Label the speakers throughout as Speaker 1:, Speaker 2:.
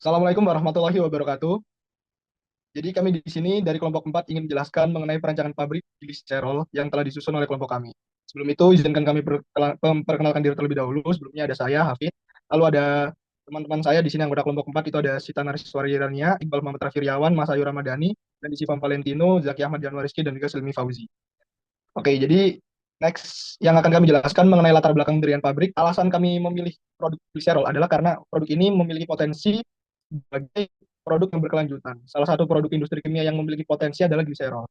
Speaker 1: Assalamualaikum warahmatullahi wabarakatuh. Jadi kami di sini dari kelompok 4 ingin menjelaskan mengenai perancangan pabrik gliserol yang telah disusun oleh kelompok kami. Sebelum itu, izinkan kami memperkenalkan diri terlebih dahulu. Sebelumnya ada saya, Hafid. Lalu ada teman-teman saya di sini anggota kelompok 4 itu ada Sita Nariswarirania, Iqbal Muhammad Rafiriawan, Mas Ayu Ramadhani, dan di Sivam Valentino, Zaki Ahmad Janwariski, dan juga Selmi Fauzi. Oke, jadi next yang akan kami jelaskan mengenai latar belakang pendirian pabrik. Alasan kami memilih produk gliserol adalah karena produk ini memiliki potensi sebagai produk yang berkelanjutan. Salah satu produk industri kimia yang memiliki potensi adalah gliserol.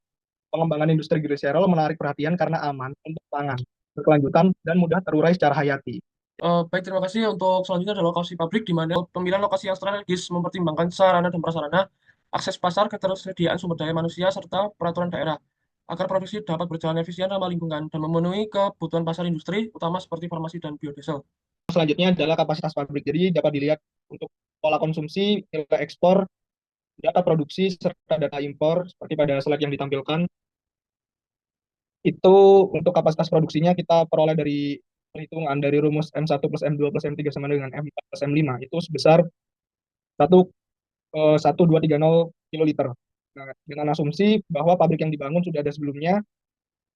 Speaker 1: Pengembangan industri gliserol menarik perhatian karena aman untuk pangan, berkelanjutan, dan mudah terurai secara hayati.
Speaker 2: Baik, terima kasih. Untuk selanjutnya adalah lokasi pabrik, di mana pemilihan lokasi yang strategis mempertimbangkan sarana dan prasarana, akses pasar, ketersediaan sumber daya manusia, serta peraturan daerah, agar produksi dapat berjalan efisien ramah lingkungan dan memenuhi kebutuhan pasar industri, utama seperti farmasi dan biodiesel.
Speaker 1: Selanjutnya adalah kapasitas pabrik. Jadi dapat dilihat untuk pola konsumsi, nilai ekspor, data produksi, serta data impor, seperti pada slide yang ditampilkan. Itu untuk kapasitas produksinya kita peroleh dari perhitungan dari rumus M1 plus M2 plus M3 sama dengan M4 plus M5 itu sebesar 1,230 kiloliter. Nah, dengan asumsi bahwa pabrik yang dibangun sudah ada sebelumnya,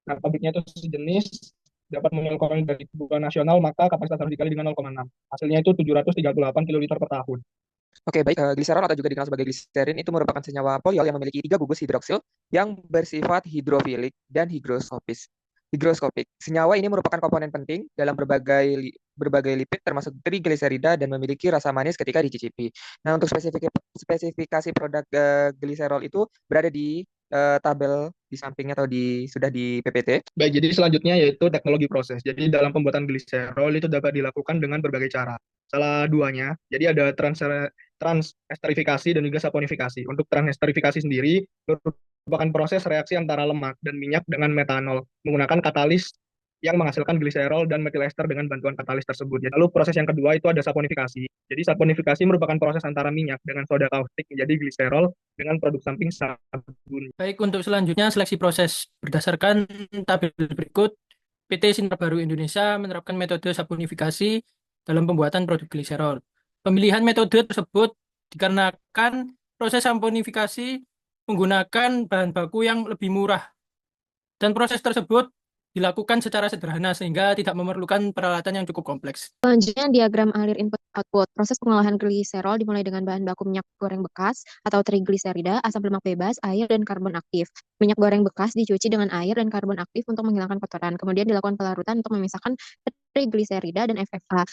Speaker 1: nah pabriknya itu sejenis dapat menyuplai dari kebutuhan nasional, maka kapasitas harus dikali dengan 0,6. Hasilnya itu 738 kiloliter per tahun.
Speaker 3: Oke, baik. Gliserol atau juga dikenal sebagai gliserin itu merupakan senyawa poliol yang memiliki tiga gugus hidroksil yang bersifat hidrofilik dan higroskopik. Senyawa ini merupakan komponen penting dalam berbagai lipid termasuk trigliserida dan memiliki rasa manis ketika dicicipi. Nah, untuk spesifikasi produk gliserol itu berada di tabel di sampingnya atau sudah di PPT.
Speaker 1: Baik, jadi selanjutnya yaitu teknologi proses. Jadi dalam pembuatan gliserol itu dapat dilakukan dengan berbagai cara. Salah duanya, jadi ada transesterifikasi dan juga saponifikasi. Untuk transesterifikasi sendiri merupakan proses reaksi antara lemak dan minyak dengan metanol menggunakan katalis yang menghasilkan gliserol dan metil ester dengan bantuan katalis tersebut. Jadi, lalu proses yang kedua itu ada saponifikasi. Jadi saponifikasi merupakan proses antara minyak dengan soda kaustik menjadi gliserol dengan produk samping sabun.
Speaker 4: Baik, untuk selanjutnya seleksi proses berdasarkan tabel berikut. PT Sinter Baru Indonesia menerapkan metode saponifikasi dalam pembuatan produk gliserol. Pemilihan metode tersebut dikarenakan proses saponifikasi menggunakan bahan baku yang lebih murah dan proses tersebut dilakukan secara sederhana sehingga tidak memerlukan peralatan yang cukup kompleks.
Speaker 5: Selanjutnya, diagram alir input-output. Proses pengolahan gliserol dimulai dengan bahan baku minyak goreng bekas atau trigliserida, asam lemak bebas, air, dan karbon aktif. Minyak goreng bekas dicuci dengan air dan karbon aktif untuk menghilangkan kotoran. Kemudian dilakukan pelarutan untuk memisahkan trigliserida dan FFA.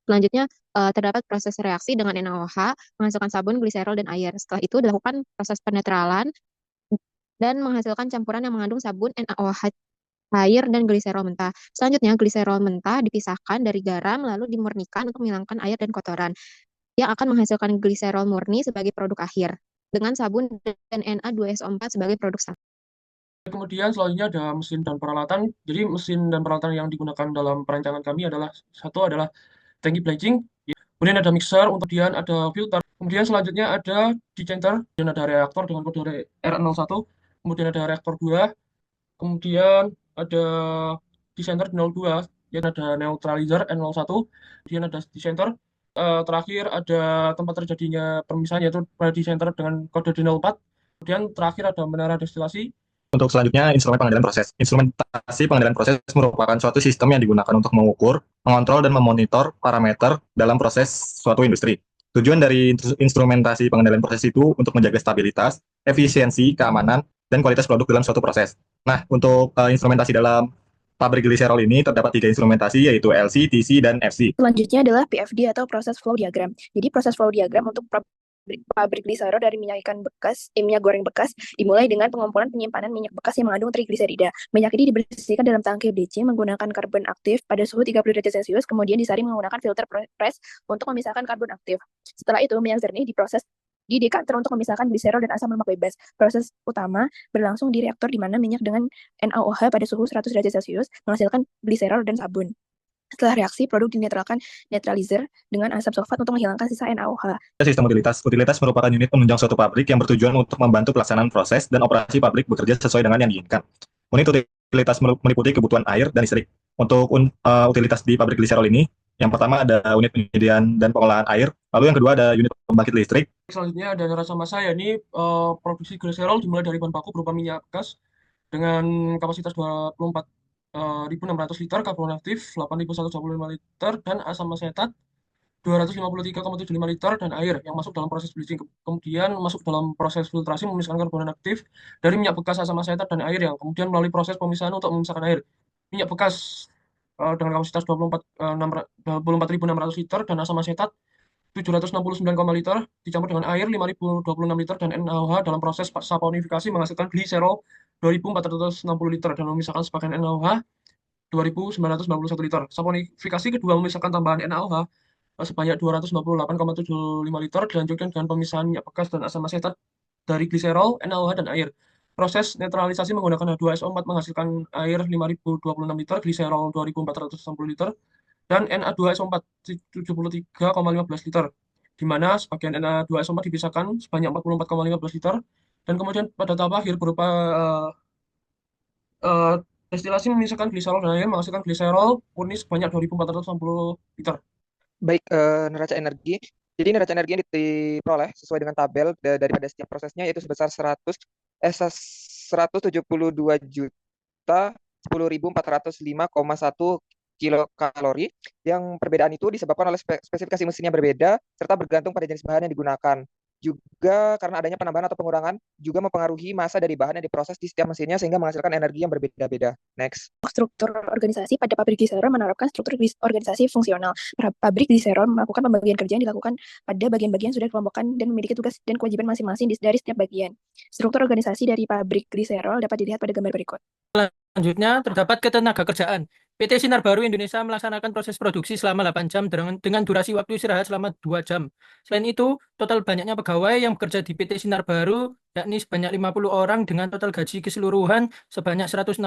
Speaker 5: Selanjutnya, terdapat proses reaksi dengan NaOH, menghasilkan sabun, gliserol, dan air. Setelah itu dilakukan proses penetralan dan menghasilkan campuran yang mengandung sabun, NaOH, air, dan gliserol mentah. Selanjutnya, gliserol mentah dipisahkan dari garam lalu dimurnikan untuk menghilangkan air dan kotoran yang akan menghasilkan gliserol murni sebagai produk akhir dengan sabun dan Na2SO4 sebagai produk samping.
Speaker 2: Kemudian selanjutnya ada mesin dan peralatan. Jadi mesin dan peralatan yang digunakan dalam perancangan kami adalah satu adalah tangki blanching, kemudian ada mixer, kemudian ada filter, kemudian selanjutnya ada decanter, dan ada reaktor dengan kode R01, kemudian ada reaktor 2, kemudian ada decanter 02, dan ada neutralizer N01, kemudian ada decanter. Terakhir ada tempat terjadinya pemisahan yaitu pada decanter dengan kode D04, kemudian terakhir ada menara destilasi.
Speaker 6: Untuk selanjutnya, instrumen pengendalian proses. Instrumentasi pengendalian proses merupakan suatu sistem yang digunakan untuk mengukur, mengontrol, dan memonitor parameter dalam proses suatu industri. Tujuan dari instrumentasi pengendalian proses itu untuk menjaga stabilitas, efisiensi, keamanan, dan kualitas produk dalam suatu proses. Nah, untuk instrumentasi dalam pabrik gliserol ini terdapat tiga instrumentasi yaitu LC, TC, dan FC.
Speaker 7: Selanjutnya adalah PFD atau Process Flow Diagram. Jadi proses flow diagram untuk pabrik gliserol dari minyak goreng bekas dimulai dengan pengumpulan penyimpanan minyak bekas yang mengandung trigliserida. Minyak ini dibersihkan dalam tangki bleaching menggunakan karbon aktif pada suhu 30 derajat Celcius, kemudian disaring menggunakan filter press untuk memisahkan karbon aktif. Setelah itu, minyak jernih diproses di dekanter untuk memisahkan gliserol dan asam lemak bebas. Proses utama berlangsung di reaktor di mana minyak dengan NaOH pada suhu 100 derajat Celcius menghasilkan gliserol dan sabun. Setelah reaksi, produk dinetralkan netralizer dengan asam sulfat untuk menghilangkan sisa NaOH.
Speaker 6: Sistem utilitas. Utilitas merupakan unit penunjang suatu pabrik yang bertujuan untuk membantu pelaksanaan proses dan operasi pabrik bekerja sesuai dengan yang diinginkan. Unit utilitas meliputi kebutuhan air dan listrik. Untuk utilitas di pabrik gliserol ini, yang pertama ada unit penyediaan dan pengolahan air Lalu yang kedua ada unit pembangkit listrik.
Speaker 2: Selanjutnya ada neraca massa, yakni produksi gliserol dimulai dari bahan baku berupa minyak gas dengan kapasitas 24.600 liter, karbon aktif 8.125 liter, dan asam asetat 253,75 liter, dan air yang masuk dalam proses bleaching. Kemudian masuk dalam proses filtrasi memisahkan karbon aktif dari minyak bekas, asam asetat, dan air, yang kemudian melalui proses pemisahan untuk memisahkan air. Minyak bekas dengan kapasitas 24.600 liter dan asam asetat 769, liter dicampur dengan air 5.026 liter dan NaOH dalam proses saponifikasi menghasilkan gliserol 2.460 liter dan memisahkan sebagian NaOH 2.991 liter. Saponifikasi kedua memisahkan tambahan NaOH sebanyak 298,75 liter dilanjutkan dengan pemisahan minyak bekas dan asam asetat dari gliserol, NaOH, dan air. Proses netralisasi menggunakan H2SO4 menghasilkan air 5.026 liter, gliserol 2.460 liter, dan Na2SO4 73,15 liter, di mana sebagian Na2SO4 dipisahkan sebanyak 44,15 liter, dan kemudian pada tahap akhir berupa uh, destilasi memisahkan gliserol dan air menghasilkan gliserol murni sebanyak 2.460 liter.
Speaker 3: Baik, neraca energi. Jadi neraca energi yang diperoleh sesuai dengan tabel daripada setiap prosesnya yaitu sebesar 172 juta 10.405,1 kilokalori. Yang perbedaan itu disebabkan oleh spesifikasi mesin yang berbeda serta bergantung pada jenis bahan yang digunakan. Juga karena adanya penambahan atau pengurangan juga mempengaruhi massa dari bahan yang diproses di setiap mesinnya sehingga menghasilkan energi yang berbeda-beda. Next.
Speaker 7: Struktur organisasi pada pabrik gliserol menerapkan struktur organisasi fungsional. Pabrik gliserol melakukan pembagian kerja yang dilakukan pada bagian-bagian sudah dikelompokkan dan memiliki tugas dan kewajiban masing-masing dari setiap bagian. Struktur organisasi dari pabrik gliserol dapat dilihat pada gambar berikut.
Speaker 4: Selanjutnya, terdapat ketenaga kerjaan. PT Sinar Baru Indonesia melaksanakan proses produksi selama 8 jam dengan durasi waktu istirahat selama 2 jam. Selain itu, total banyaknya pegawai yang bekerja di PT Sinar Baru yakni sebanyak 50 orang dengan total gaji keseluruhan sebanyak 162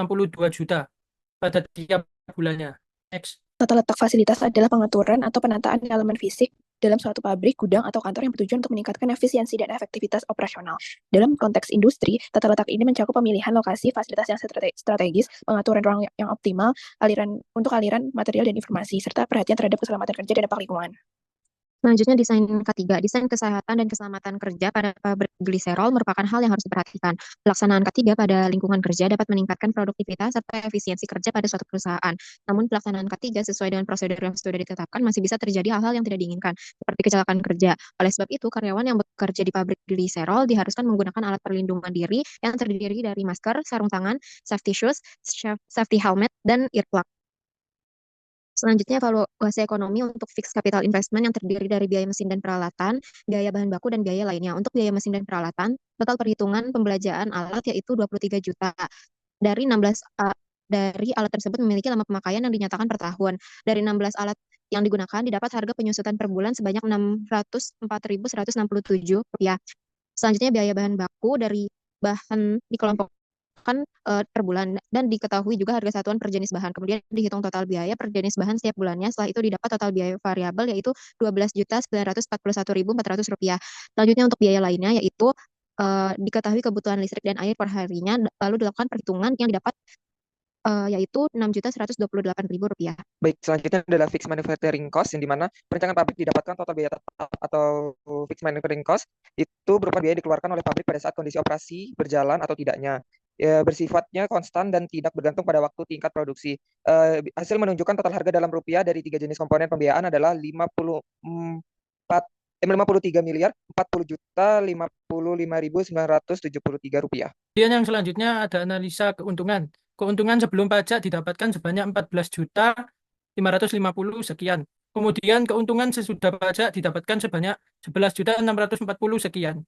Speaker 4: juta pada tiap bulannya. Next.
Speaker 7: Tata letak fasilitas adalah pengaturan atau penataan elemen fisik dalam suatu pabrik, gudang, atau kantor yang bertujuan untuk meningkatkan efisiensi dan efektivitas operasional. Dalam konteks industri, tata letak ini mencakup pemilihan lokasi, fasilitas yang strategis, pengaturan ruang yang optimal, aliran material dan informasi, serta perhatian terhadap keselamatan kerja dan dampak lingkungan.
Speaker 5: Selanjutnya desain ketiga, desain kesehatan dan keselamatan kerja pada pabrik gliserol merupakan hal yang harus diperhatikan. Pelaksanaan ketiga pada lingkungan kerja dapat meningkatkan produktivitas serta efisiensi kerja pada suatu perusahaan. Namun pelaksanaan ketiga sesuai dengan prosedur yang sudah ditetapkan masih bisa terjadi hal-hal yang tidak diinginkan, seperti kecelakaan kerja. Oleh sebab itu, karyawan yang bekerja di pabrik gliserol diharuskan menggunakan alat perlindungan diri yang terdiri dari masker, sarung tangan, safety shoes, safety helmet, dan earplug. Selanjutnya, evaluasi ekonomi untuk fixed capital investment yang terdiri dari biaya mesin dan peralatan, biaya bahan baku, dan biaya lainnya. Untuk biaya mesin dan peralatan, total perhitungan pembelanjaan alat yaitu 23 juta. Dari alat tersebut memiliki lama pemakaian yang dinyatakan per tahun. Dari 16 alat yang digunakan, didapat harga penyusutan per bulan sebanyak Rp604.167. Selanjutnya, biaya bahan baku dari bahan dikelompokkan per bulan dan diketahui juga harga satuan per jenis bahan. Kemudian dihitung total biaya per jenis bahan setiap bulannya. Setelah itu didapat total biaya variabel yaitu Rp12.941.400. Selanjutnya untuk biaya lainnya yaitu diketahui kebutuhan listrik dan air per harinya, lalu dilakukan perhitungan yang didapat yaitu Rp6.128.000.
Speaker 3: Baik, selanjutnya adalah fixed manufacturing cost, yang dimana perencanaan pabrik didapatkan total biaya tetap atau fixed manufacturing cost itu berupa biaya dikeluarkan oleh pabrik pada saat kondisi operasi berjalan atau tidaknya. Bersifatnya konstan dan tidak bergantung pada waktu tingkat produksi. Hasil menunjukkan total harga dalam rupiah dari 3 jenis komponen pembiayaan adalah 53.040.973 rupiah.
Speaker 4: Kemudian yang selanjutnya ada analisa keuntungan. Keuntungan sebelum pajak didapatkan sebanyak 14.550 sekian. Kemudian keuntungan sesudah pajak didapatkan sebanyak 11.640 sekian.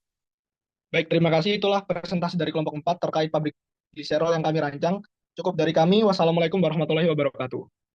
Speaker 1: Baik, terima kasih. Itulah presentasi dari kelompok 4 terkait pabrik gliserol yang kami rancang. Cukup dari kami. Wassalamualaikum warahmatullahi wabarakatuh.